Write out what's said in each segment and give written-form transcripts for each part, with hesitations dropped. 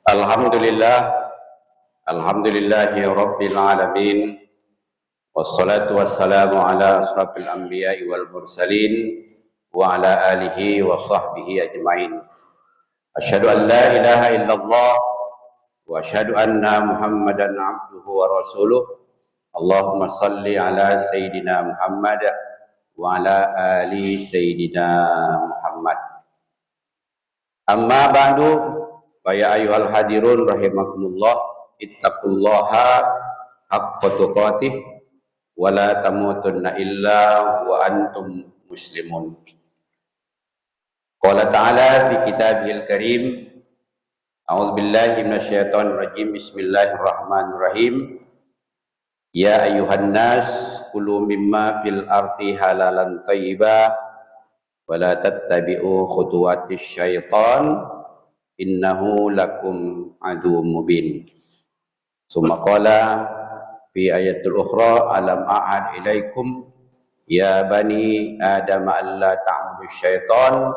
Alhamdulillah, alhamdulillahi rabbil alamin. Wassalatu wassalamu ala asrafil anbiya'i wal mursalin wa ala alihi wa sahbihi ajma'in. Asyhadu an la ilaha illallah wa asyhadu anna Muhammadan abduhu wa rasuluh. Allahumma salli ala sayyidina Muhammad wa ala ali sayyidina Muhammad. Amma ba'du, fa ya ayyuhal hadirun rahimakumullah, ittaqullaha haqqa tuqatih wa la tamutunna illa wa antum muslimun. Qala ta'ala fi kitabihil karim, a'udzu billahi minasyaitonir rajim, bismillahirrahmanirrahim. Ya ayyuhan nas kulu mimma fil ardi halalan thayyiba wa la tattabi'u khutuwatis syaitan innahu lakum aduwwum mubin. Summa qala fi ayatul ukhra, alam a'ad ilaikum ya bani adam alla ta'budu syaitan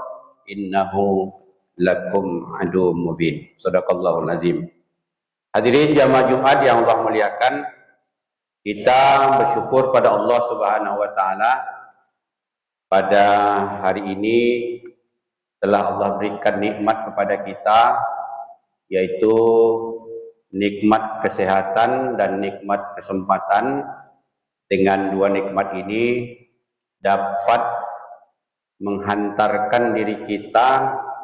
innahu lakum aduwwum mubin. Shadaqallahul azim. Hadirin jamaah Jumat yang Allah muliakan, kita bersyukur pada Allah Subhanahu wa taala pada hari ini telah Allah berikan nikmat kepada kita, yaitu nikmat kesehatan dan nikmat kesempatan. Dengan dua nikmat ini dapat menghantarkan diri kita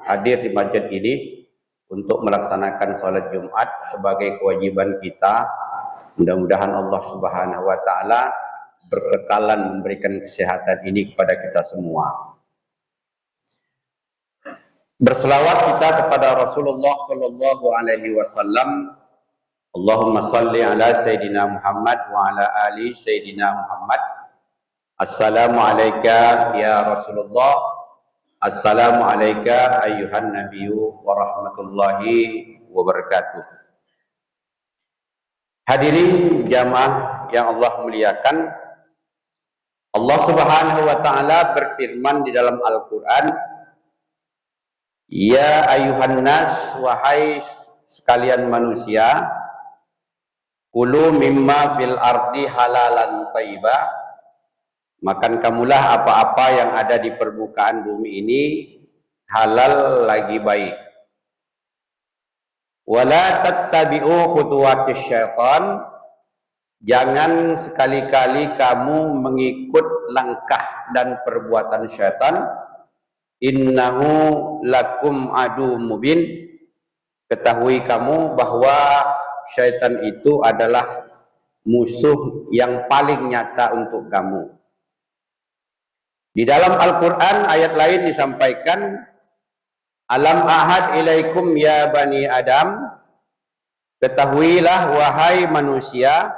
hadir di masjid ini untuk melaksanakan sholat Jumat sebagai kewajiban kita. Mudah-mudahan Allah Subhanahu wa taala berkekalan memberikan kesehatan ini kepada kita semua. Berselawat kita kepada Rasulullah sallallahu alaihi wasallam. Allahumma salli ala Sayyidina Muhammad wa ala ali Sayyidina Muhammad. Assalamu alayka ya Rasulullah. Assalamu alayka ayyuhan nabiyyu wa rahmatullahi wabarakatuh. Hadirin jamaah yang Allah muliakan, Allah Subhanahu wa taala berfirman di dalam Al-Qur'an, ya ayuhan nas, wahai sekalian manusia, kulu mimma fil ardi halalan thayyiba, makan kamulah apa-apa yang ada di permukaan bumi ini halal lagi baik. Wala tattabi'u khutuwatis syaitan, jangan sekali-kali kamu mengikut langkah dan perbuatan syaitan. Innahu lakum adu mubin, ketahui kamu bahwa syaitan itu adalah musuh yang paling nyata untuk kamu. Di dalam Al-Quran ayat lain disampaikan, alam ahad ilaikum ya bani adam, ketahuilah wahai manusia,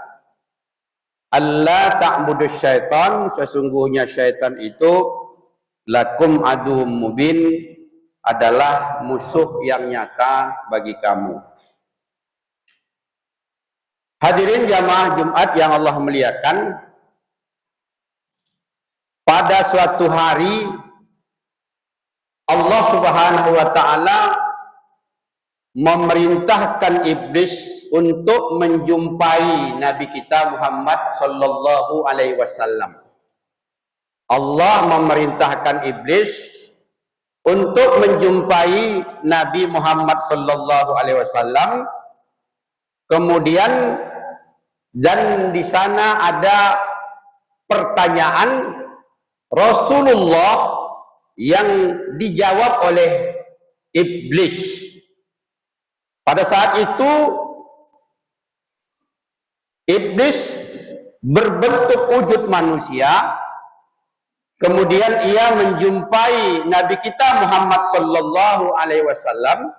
alla ta'budus syaitan, sesungguhnya syaitan itu lakum aduwwum mubin, adalah musuh yang nyata bagi kamu. Hadirin jamaah Jumat yang Allah muliakan, pada suatu hari Allah Subhanahu wa taala memerintahkan iblis untuk menjumpai Nabi kita Muhammad sallallahu alaihi wasallam. Allah memerintahkan iblis untuk menjumpai Nabi Muhammad sallallahu alaihi wasallam. Kemudian dan di sana ada pertanyaan Rasulullah yang dijawab oleh iblis. Pada saat itu iblis berbentuk wujud manusia. Kemudian ia menjumpai Nabi kita Muhammad sallallahu alaihi wasallam.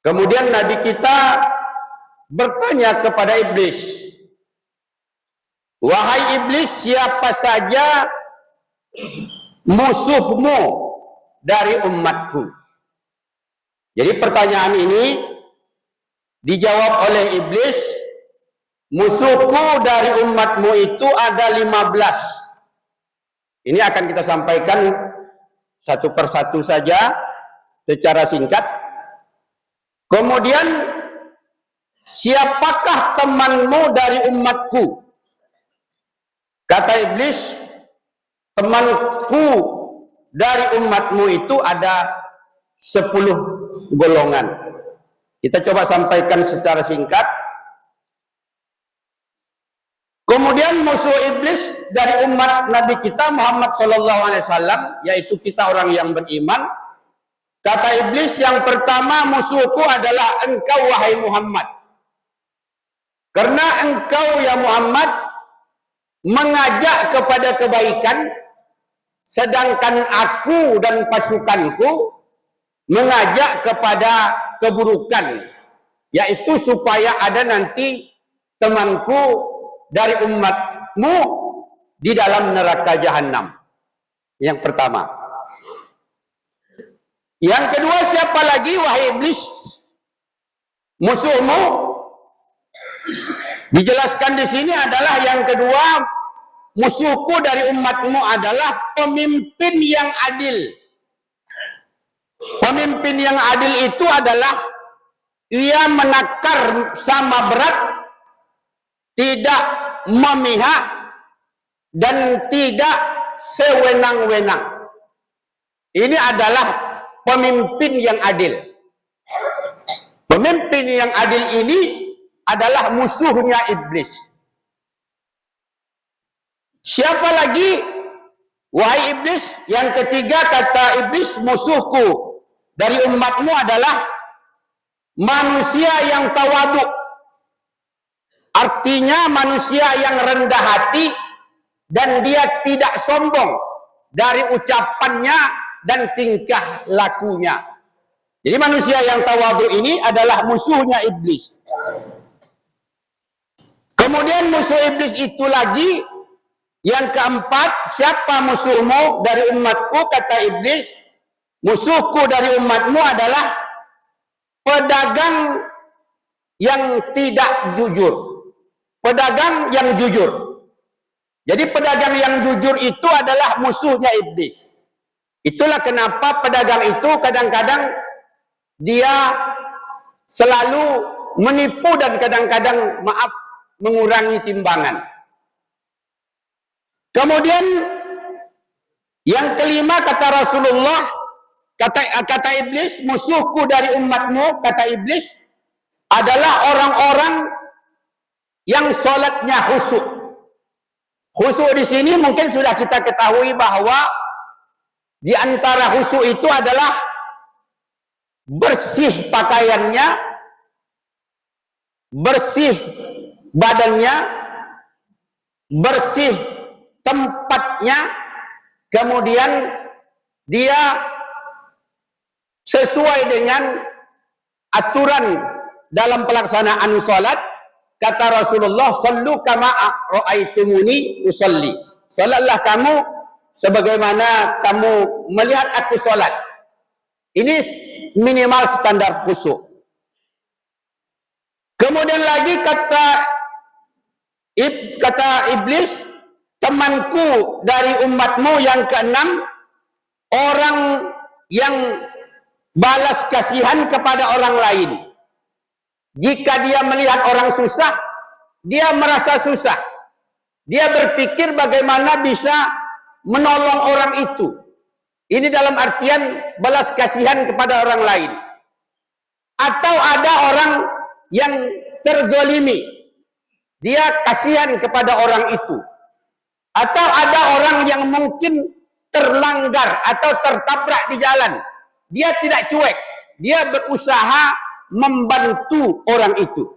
Kemudian Nabi kita bertanya kepada iblis, wahai iblis, siapa saja musuhmu dari umatku? Jadi pertanyaan ini dijawab oleh iblis, musuhku dari umatmu itu ada 15. Ini akan kita sampaikan satu persatu saja secara singkat. Kemudian, siapakah temanmu dari umatku? Kata iblis, temanku dari umatmu itu ada 10 golongan. Kita coba sampaikan secara singkat. Kemudian musuh iblis dari umat Nabi kita Muhammad SAW, yaitu kita orang yang beriman. Kata iblis, yang pertama musuhku adalah engkau wahai Muhammad. Karena engkau ya Muhammad mengajak kepada kebaikan, sedangkan aku dan pasukanku mengajak kepada keburukan, yaitu supaya ada nanti temanku dari umatmu di dalam neraka jahanam. Yang pertama. Yang kedua, siapa lagi wahai iblis? Musuhmu. Dijelaskan di sini adalah yang kedua, musuhku dari umatmu adalah pemimpin yang adil. Pemimpin yang adil itu adalah ia menakar sama berat, tidak memihak, dan tidak sewenang-wenang. Ini adalah pemimpin yang adil. Pemimpin yang adil ini adalah musuhnya iblis. Siapa lagi wahai iblis? Yang ketiga, kata iblis, musuhku dari umatmu adalah manusia yang tawaduk. Artinya manusia yang rendah hati dan dia tidak sombong dari ucapannya dan tingkah lakunya. Jadi manusia yang tawaduk ini adalah musuhnya iblis. Kemudian musuh iblis itu lagi, yang keempat, siapa musuhmu dari umatku? Kata iblis, musuhku dari umatmu adalah pedagang yang tidak jujur. Pedagang yang jujur. Jadi pedagang yang jujur itu adalah musuhnya iblis. Itulah kenapa pedagang itu kadang-kadang dia selalu menipu dan kadang-kadang mengurangi timbangan. Kemudian yang kelima, kata Rasulullah, kata iblis, musuhku dari umatmu, kata iblis, adalah orang-orang yang sholatnya khusyuk. Khusyuk di sini mungkin sudah kita ketahui bahwa di antara khusyuk itu adalah bersih pakaiannya, bersih badannya, bersih tempatnya, kemudian dia sesuai dengan aturan dalam pelaksanaan salat. Kata Rasulullah, "Shallu kama ra'aitumuni usalli." Salatlah kamu sebagaimana kamu melihat aku salat. Ini minimal standar khusyuk. Kemudian lagi kata iblis, temanku dari umatmu yang keenam, orang yang balas kasihan kepada orang lain. Jika dia melihat orang susah, dia merasa susah. Dia berpikir bagaimana bisa menolong orang itu. Ini dalam artian balas kasihan kepada orang lain. Atau ada orang yang terzolimi, dia kasihan kepada orang itu. Atau ada orang yang mungkin terlanggar atau tertabrak di jalan, dia tidak cuek, dia berusaha membantu orang itu.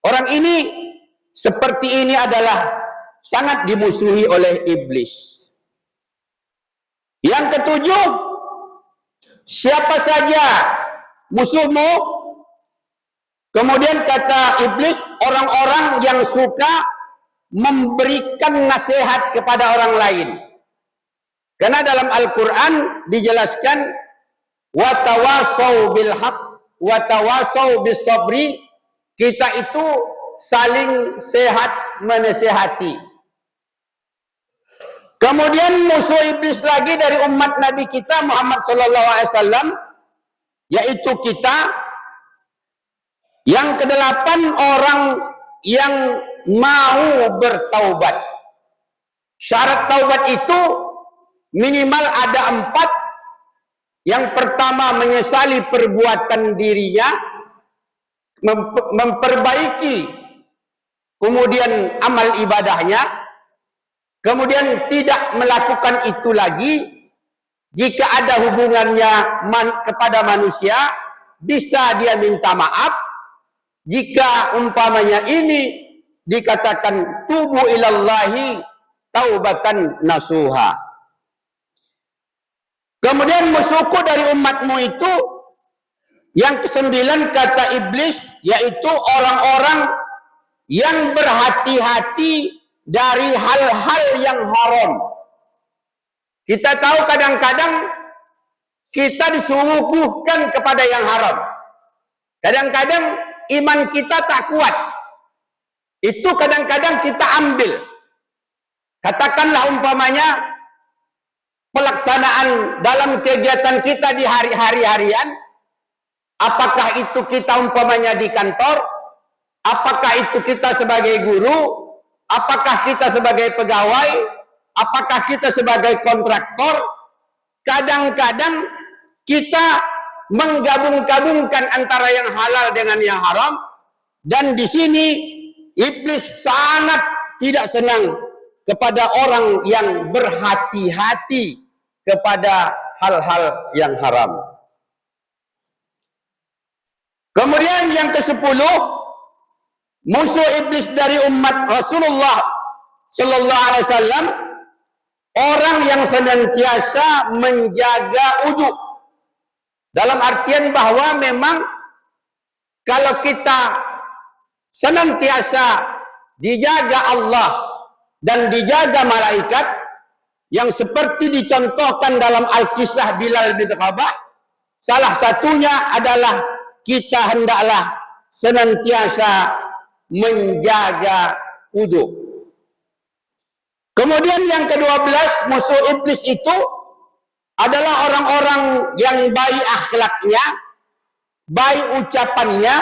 Orang ini seperti ini adalah sangat dimusuhi oleh iblis. Yang ketujuh, siapa saja musuhmu? Kemudian kata iblis, orang-orang yang suka memberikan nasihat kepada orang lain. Karena dalam Al-Quran dijelaskan, watawasau bil haq, watawasau bis sabri, kita itu saling sehat menasihati. Kemudian musuh iblis lagi dari umat Nabi kita Muhammad SAW, yaitu kita, Yang kedelapan, orang yang mau bertaubat. Syarat taubat itu minimal ada 4. Yang pertama, menyesali perbuatan dirinya, memperbaiki kemudian amal ibadahnya, kemudian tidak melakukan itu lagi. Jika ada hubungannya kepada manusia, bisa dia minta maaf. Jika umpamanya ini dikatakan tubu ilallahi taubatan nasuha. Kemudian musuhku dari umatmu itu, yang ke-9 kata iblis, yaitu orang-orang yang berhati-hati dari hal-hal yang haram. Kita tahu kadang-kadang kita disuguhkan kepada yang haram. Kadang-kadang iman kita tak kuat. Itu kadang-kadang kita ambil. Katakanlah umpamanya pelaksanaan dalam kegiatan kita di hari-harian, apakah itu kita umpamanya di kantor, apakah itu kita sebagai guru, apakah kita sebagai pegawai, apakah kita sebagai kontraktor, kadang-kadang kita menggabung-gabungkan antara yang halal dengan yang haram, dan di sini iblis sangat tidak senang kepada orang yang berhati-hati kepada hal-hal yang haram. Kemudian yang ke-10, musuh iblis dari umat Rasulullah sallallahu alaihi wasallam, orang yang senantiasa menjaga wudu. Dalam artian bahwa memang kalau kita senantiasa dijaga Allah dan dijaga malaikat, yang seperti dicontohkan dalam Al-Kisah Bilal bin Rabah, salah satunya adalah kita hendaklah senantiasa menjaga wudu. Kemudian yang ke-12, musuh iblis itu adalah orang-orang yang baik akhlaknya, baik ucapannya,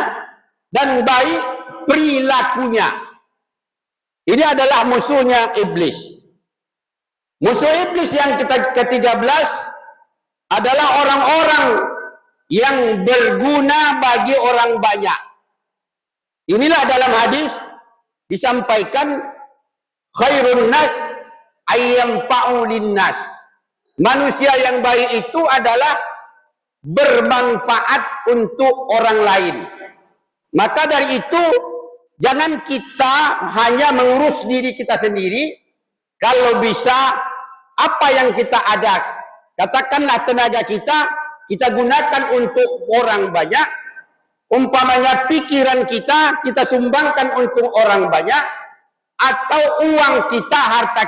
dan baik perilakunya. Ini adalah musuhnya iblis. Musuh iblis yang ke-13 adalah orang-orang yang berguna bagi orang banyak. Inilah dalam hadis disampaikan, khairun nas ayyamfa'u linnas. Manusia yang baik itu adalah bermanfaat untuk orang lain. Maka dari itu, jangan kita hanya mengurus diri kita sendiri. Kalau bisa, apa yang kita ada, katakanlah tenaga kita gunakan untuk orang banyak. Umpamanya pikiran kita sumbangkan untuk orang banyak. Atau uang kita, harta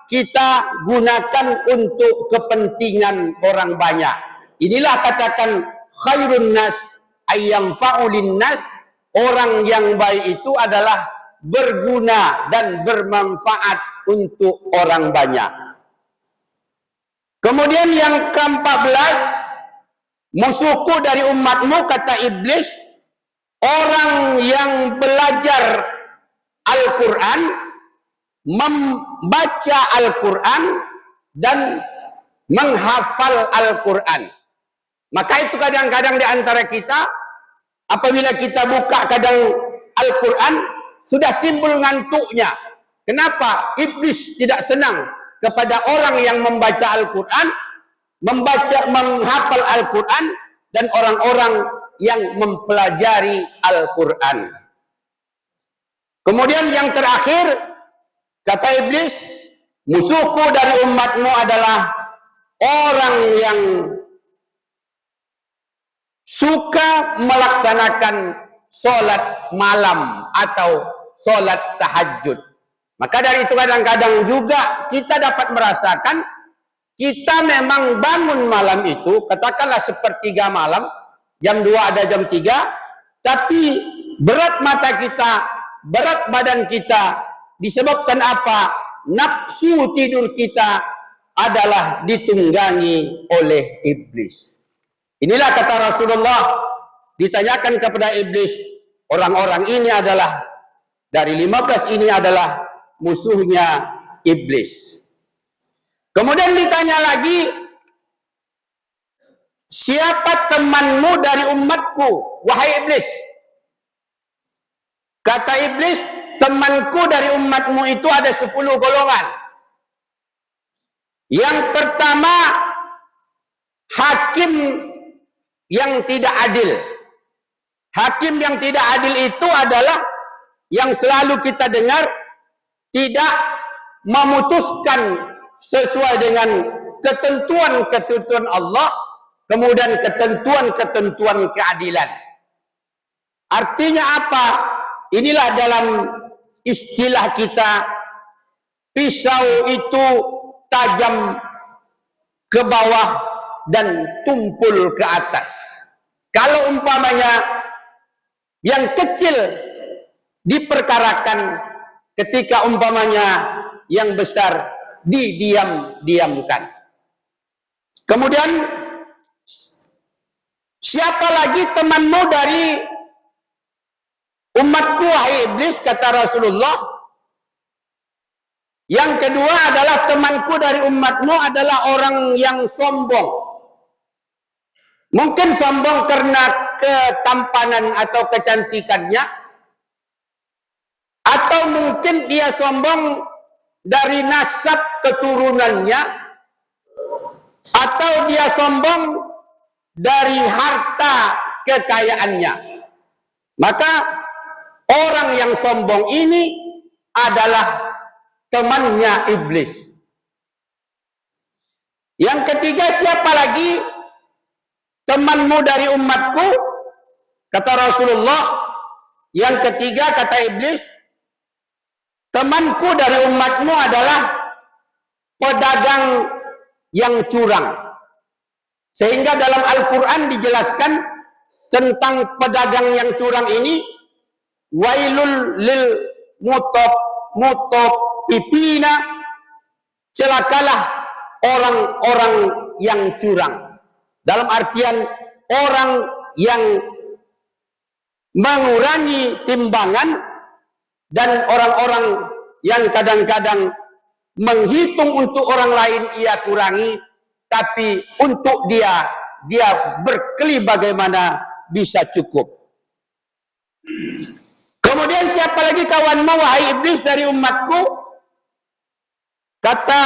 kita gunakan untuk kepentingan orang banyak. Inilah katakan khairun nas ayyamfa'u linnas. Orang yang baik itu adalah berguna dan bermanfaat untuk orang banyak. Kemudian yang ke-14, musuhku dari umatmu, kata iblis, orang yang belajar Al-Quran, membaca Al-Quran, dan menghafal Al-Quran. Maka itu kadang-kadang di antara kita, apabila kita buka kadang Al-Quran, sudah timbul ngantuknya. Kenapa? Iblis tidak senang kepada orang yang membaca Al-Quran, menghafal Al-Quran, dan orang-orang yang mempelajari Al-Quran. Kemudian yang terakhir, kata iblis, musuhku dari umatmu adalah orang yang suka melaksanakan sholat malam atau sholat tahajud. Maka dari itu kadang-kadang juga kita dapat merasakan, kita memang bangun malam itu, katakanlah sepertiga malam, jam 2 ada jam 3, tapi berat mata kita, berat badan kita, disebabkan apa? Nafsu tidur kita adalah ditunggangi oleh iblis. Inilah kata Rasulullah, ditanyakan kepada iblis, orang-orang ini adalah, dari 15 ini adalah musuhnya iblis. Kemudian ditanya lagi, siapa temanmu dari umatku, wahai iblis? Kata iblis, temanku dari umatmu itu ada 10 golongan. Yang pertama, hakim yang tidak adil. Hakim yang tidak adil itu adalah yang selalu kita dengar tidak memutuskan sesuai dengan ketentuan-ketentuan Allah, kemudian ketentuan-ketentuan keadilan. Artinya apa? Inilah dalam istilah kita, pisau itu tajam ke bawah dan tumpul ke atas. Kalau umpamanya yang kecil diperkarakan, ketika umpamanya yang besar didiam-diamkan. Kemudian, siapa lagi temanmu dari umatku, wahai iblis? Kata Rasulullah. Yang kedua adalah temanku dari umatmu adalah orang yang sombong. Mungkin sombong karena ketampanan atau kecantikannya, atau mungkin dia sombong dari nasab keturunannya, atau dia sombong dari harta kekayaannya. Maka orang yang sombong ini adalah temannya iblis. Yang ketiga, siapa lagi temanmu dari umatku? Kata Rasulullah. Yang ketiga, kata iblis, temanku dari umatmu adalah pedagang yang curang. Sehingga dalam Al-Quran dijelaskan tentang pedagang yang curang ini, wailul lil mutopipina, celakalah orang-orang yang curang. Dalam artian orang yang mengurangi timbangan dan orang-orang yang kadang-kadang menghitung untuk orang lain ia kurangi, tapi untuk dia berkeli bagaimana bisa cukup. Kemudian siapa lagi kawanmu, wahai iblis, dari umatku? Kata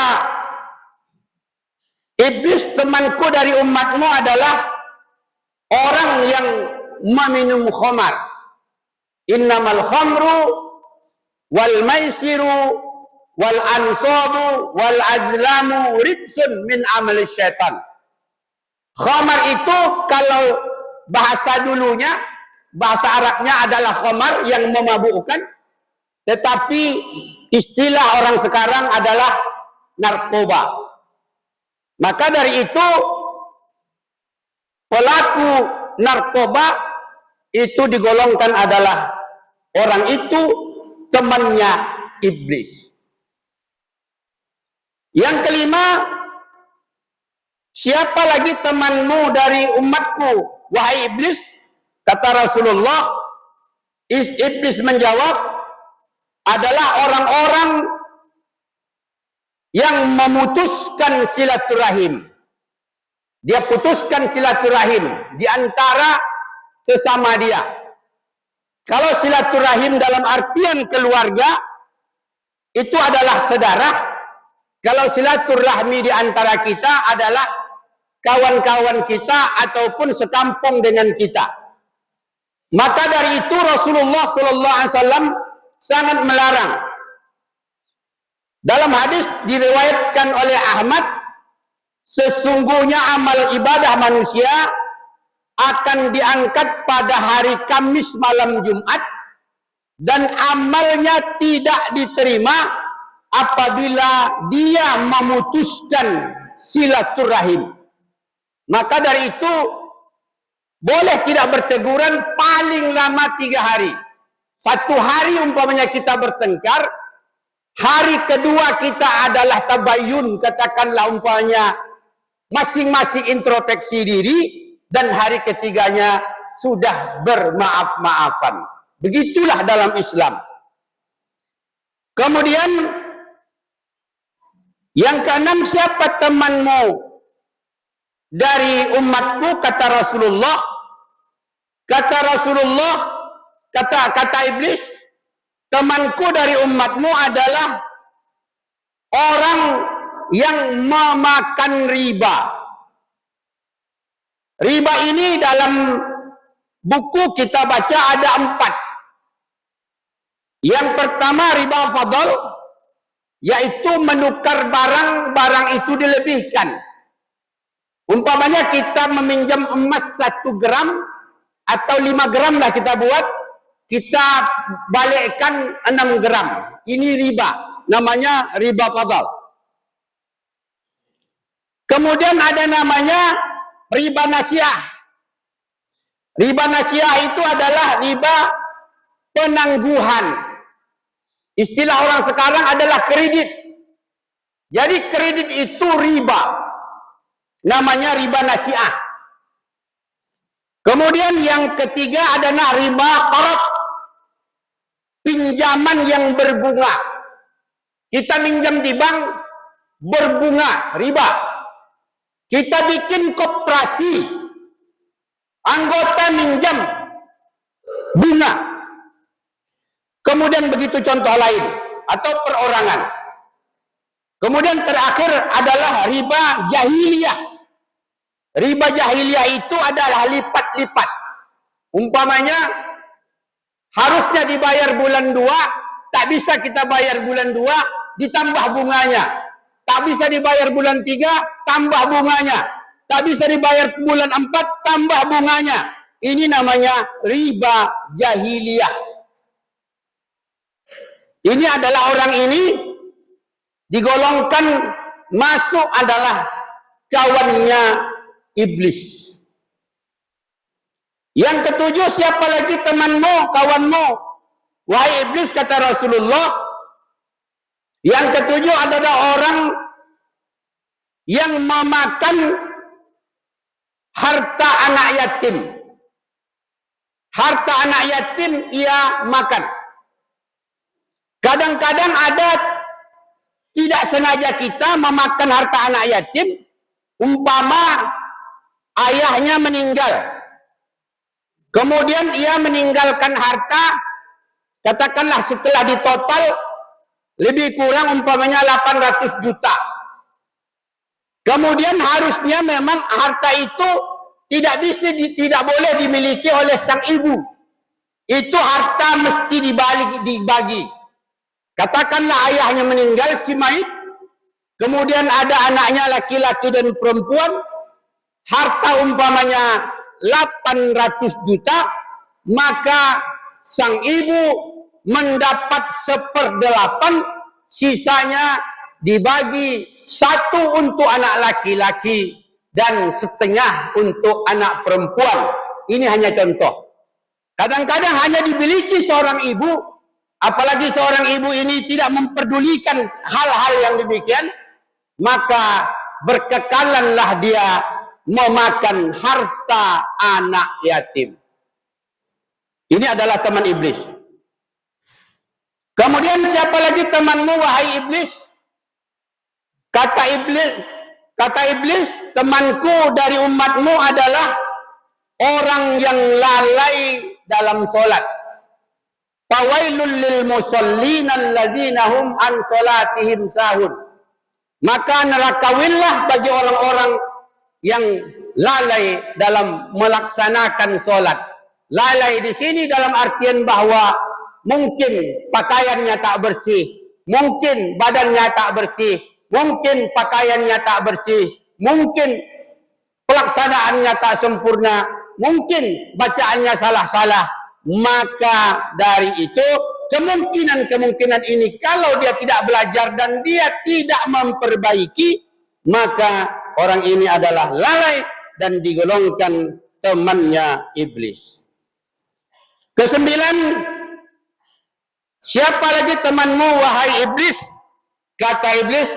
iblis, temanku dari umatmu adalah orang yang meminum khamar. Innamal khamru wal maisiru wal ansabu wal azlamu ridsun min amali syaitan. Khamar itu kalau bahasa dulunya, bahasa Arabnya adalah khamar yang memabukkan, tetapi istilah orang sekarang adalah narkoba. Maka dari itu pelaku narkoba itu digolongkan adalah orang itu temannya iblis. Yang kelima, siapa lagi temanmu dari umatku, wahai iblis? Kata Rasulullah. Iblis menjawab, adalah orang-orang yang memutuskan silaturahim. Dia putuskan silaturahim di antara sesama dia. Kalau silaturahim dalam artian keluarga, itu adalah saudara. Kalau silaturahmi di antara kita adalah kawan-kawan kita ataupun sekampung dengan kita. Maka dari itu Rasulullah SAW sangat melarang. Dalam hadis diriwayatkan oleh Ahmad, sesungguhnya amal ibadah manusia akan diangkat pada hari Kamis malam Jumat, dan amalnya tidak diterima apabila dia memutuskan silaturahim. Maka dari itu boleh tidak berteguran paling lama 3 hari. 1 hari umpamanya kita bertengkar, hari kedua kita adalah tabayun, katakanlah umpamanya masing-masing introspeksi diri, dan hari ketiganya sudah bermaaf-maafan. Begitulah dalam Islam. Kemudian yang keenam, siapa temanmu dari umatku? Kata Rasulullah. Kata Rasulullah, kata iblis, temanku dari umatmu adalah orang yang memakan riba. Riba ini dalam buku kita baca ada 4. Yang pertama riba fadl, yaitu menukar barang itu dilebihkan. Umpamanya kita meminjam emas 1 gram atau 5 gram lah kita buat, kita balikkan 6 gram. Ini riba, namanya riba fadl. Kemudian ada namanya riba nasiah. Riba nasiah itu adalah riba penangguhan. Istilah orang sekarang adalah kredit. Jadi kredit itu riba. Namanya riba nasiah. Kemudian yang ketiga adalah riba qard. Pinjaman yang berbunga. Kita minjam di bank berbunga, riba. Kita bikin koperasi, anggota minjam bunga. Kemudian begitu contoh lain, atau perorangan. Kemudian terakhir adalah riba jahiliyah. Riba jahiliyah itu adalah lipat-lipat. Umpamanya harusnya dibayar bulan 2, tak bisa kita bayar bulan 2, ditambah bunganya. Tak bisa dibayar bulan 3, tambah bunganya. Tak bisa dibayar bulan 4, tambah bunganya. Ini namanya riba jahiliyah. Ini adalah orang ini digolongkan masuk adalah kawannya iblis. Yang ketujuh, siapa lagi temanmu, kawanmu? Wahai iblis, kata Rasulullah. Yang ketujuh adalah orang yang memakan harta anak yatim. Harta anak yatim ia makan. Kadang-kadang ada tidak sengaja kita memakan harta anak yatim. Umpama ayahnya meninggal. Kemudian ia meninggalkan harta, katakanlah setelah ditotal lebih kurang umpamanya 800 juta. Kemudian harusnya memang harta itu tidak boleh dimiliki oleh sang ibu. Itu harta mesti dibagi. Katakanlah ayahnya meninggal, si mayit, kemudian ada anaknya laki-laki dan perempuan, harta umpamanya 800 juta, maka sang ibu mendapat 1/8, sisanya dibagi 1 untuk anak laki-laki dan 1/2 untuk anak perempuan. Ini hanya contoh. Kadang-kadang hanya dimiliki seorang ibu, apalagi seorang ibu ini tidak memperdulikan hal-hal yang demikian, maka berkekalanlah dia memakan harta anak yatim. Ini adalah teman iblis. Kemudian siapa lagi temanmu, wahai iblis? Kata iblis, temanku dari umatmu adalah orang yang lalai dalam solat. Fawailul lil musallin alladzina hum an salatihim sahun. Maka nerakawillah bagi orang-orang yang lalai dalam melaksanakan solat. Lalai di sini dalam artian bahwa mungkin pakaiannya tak bersih, mungkin badannya tak bersih, mungkin pakaiannya tak bersih, mungkin pelaksanaannya tak sempurna, mungkin bacaannya salah-salah. Maka dari itu kemungkinan ini kalau dia tidak belajar dan dia tidak memperbaiki, maka orang ini adalah lalai dan digolongkan temannya iblis. Kesembilan, siapa lagi temanmu, wahai iblis? Kata iblis,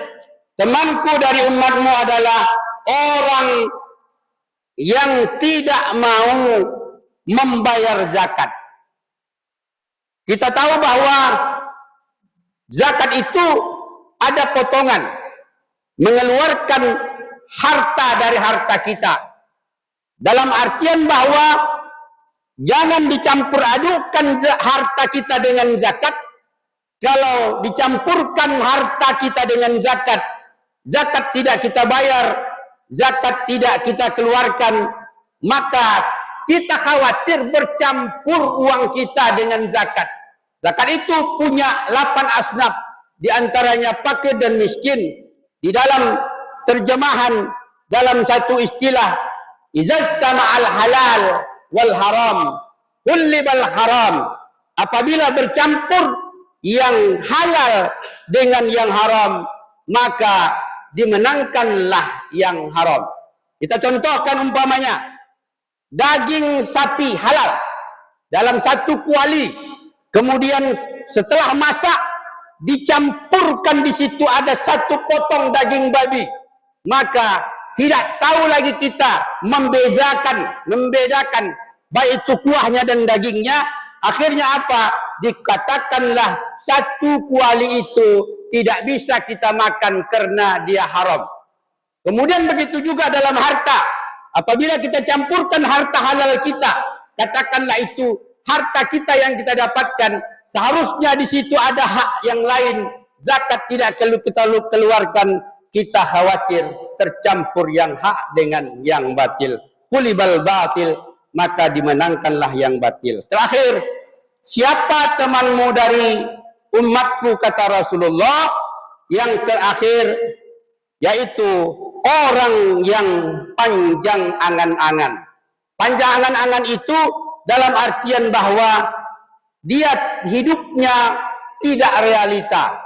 temanku dari umatmu adalah orang yang tidak mau membayar zakat. Kita tahu bahwa zakat itu ada potongan, mengeluarkan harta dari harta kita. Dalam artian bahwa jangan dicampur adukan harta kita dengan zakat. Kalau dicampurkan harta kita dengan zakat, zakat tidak kita bayar, zakat tidak kita keluarkan, maka kita khawatir bercampur uang kita dengan zakat. Zakat itu punya 8 asnaf, diantaranya fakir dan miskin. Di dalam terjemahan, dalam satu istilah, izastama'al halal wal haram, kullibal haram. Apabila bercampur yang halal dengan yang haram, maka dimenangkanlah yang haram. Kita contohkan umpamanya, daging sapi halal dalam satu kuali, kemudian setelah masak dicampurkan di situ ada satu potong daging babi, maka tidak tahu lagi kita membedakan baik itu kuahnya dan dagingnya. Akhirnya apa? Dikatakanlah satu kuali itu tidak bisa kita makan karena dia haram. Kemudian begitu juga dalam harta. Apabila kita campurkan harta halal kita, katakanlah itu harta kita yang kita dapatkan, seharusnya di situ ada hak yang lain. Zakat tidak kita keluarkan, kita khawatir tercampur yang hak dengan yang batil. Khulibal batil, maka dimenangkanlah yang batil. Terakhir, siapa temanmu dari umatku, kata Rasulullah? Yang terakhir, yaitu orang yang panjang angan-angan. Panjang angan-angan itu dalam artian bahwa dia hidupnya tidak realita.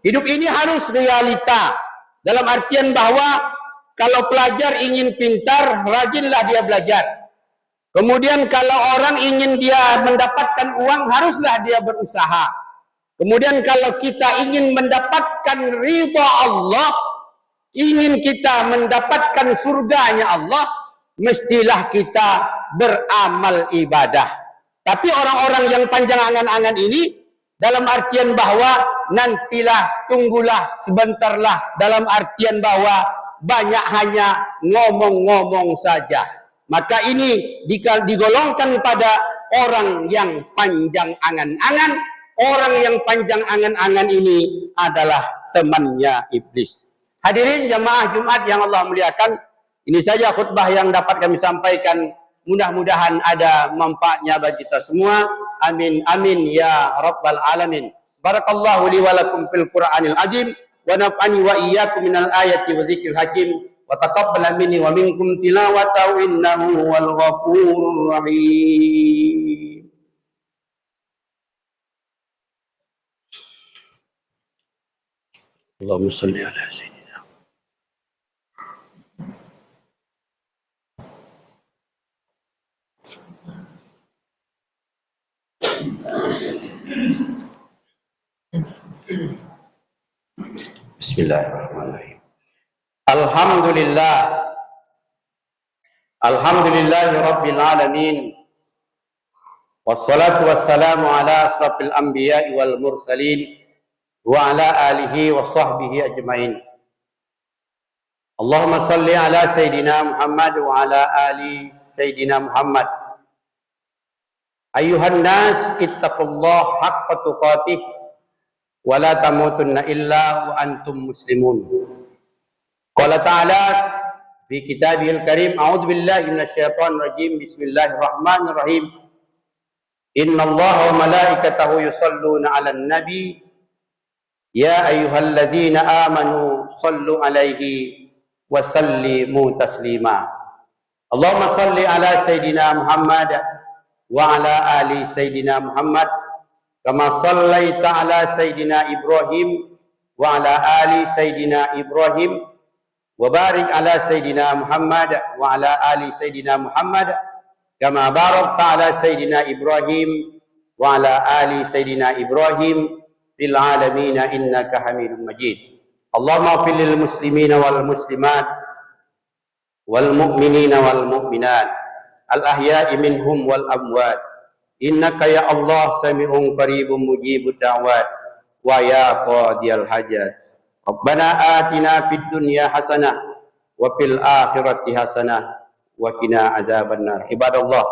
Hidup ini harus realita. Dalam artian bahwa kalau pelajar ingin pintar, rajinlah dia belajar. Kemudian kalau orang ingin dia mendapatkan uang, haruslah dia berusaha. Kemudian kalau kita ingin mendapatkan ridha Allah, ingin kita mendapatkan surganya Allah, mestilah kita beramal ibadah. Tapi orang-orang yang panjang angan-angan ini, dalam artian bahwa nantilah, tunggulah, sebentarlah, dalam artian bahwa banyak hanya ngomong-ngomong saja. Maka ini digolongkan pada orang yang panjang angan-angan. Orang yang panjang angan-angan ini adalah temannya iblis. Hadirin jamaah Jumat yang Allah muliakan, ini saja khutbah yang dapat kami sampaikan. Mudah-mudahan ada manfaatnya bagi kita semua. Amin amin ya rabbal alamin. Barakallahu li wa lakum fil Qur'anil azim wa naf'ani wa iyyakum minal ayati wa dzikril hakim. Wa taqabbal minni wa minkum tilawatahu innahu wal ghafurur rahim. Allahumma shalli ala sayyidina. Bismillahirrahmanirrahim. Alhamdulillahi rabbil alamin. Wassalatu wassalamu ala asrafil anbiya'i wal mursalin wa ala alihi wa sahbihi ajmain. Allahumma salli ala sayyidina Muhammad wa ala ali sayyidina Muhammad. Ayuhan nas ittaqullaha haqqa tuqatih wa la tamutunna illa wa antum muslimun. Qala ta'ala fi kitabihil karim, a'udzu billahi minasyaitonir rajim, bismillahirrahmanirrahim. Innallaha wa malaikatahu yusholluna 'alan nabi ya ayyuhalladzina amanu shallu 'alaihi wa sallimu taslima. Allahumma shalli ala sayyidina Muhammad wa ala ali sayyidina Muhammad kama shallaita ala sayyidina Ibrahim wa ala ali sayyidina Ibrahim wa barik ala sayyidina Muhammad wa ala ali sayyidina Muhammad kama barakta ala sayyidina Ibrahim wa ala ali sayyidina Ibrahim fil alamin innaka Hamidum Majid. Allahumma ighfir lil muslimina wal muslimat wal mu'minina wal mu'minat al ahya'i minhum wal amwat innaka ya Allah sami'un qaribun mujibud da'wat wa ya qadiyal hajat. Rabbana atina fid dunya hasanah wa fil akhirati hasanah wa qina adzabannar. Ibadallah,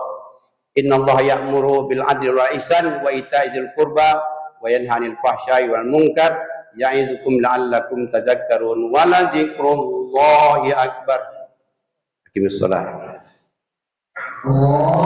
innallaha ya'muru bil adli wal ihsan wa ita'i dzil qurba wa yanha 'anil fahsya'i wal munkar ya'idzukum la'allakum tadhakkarun wa la dzikrullahi akbar. Aqimissalah.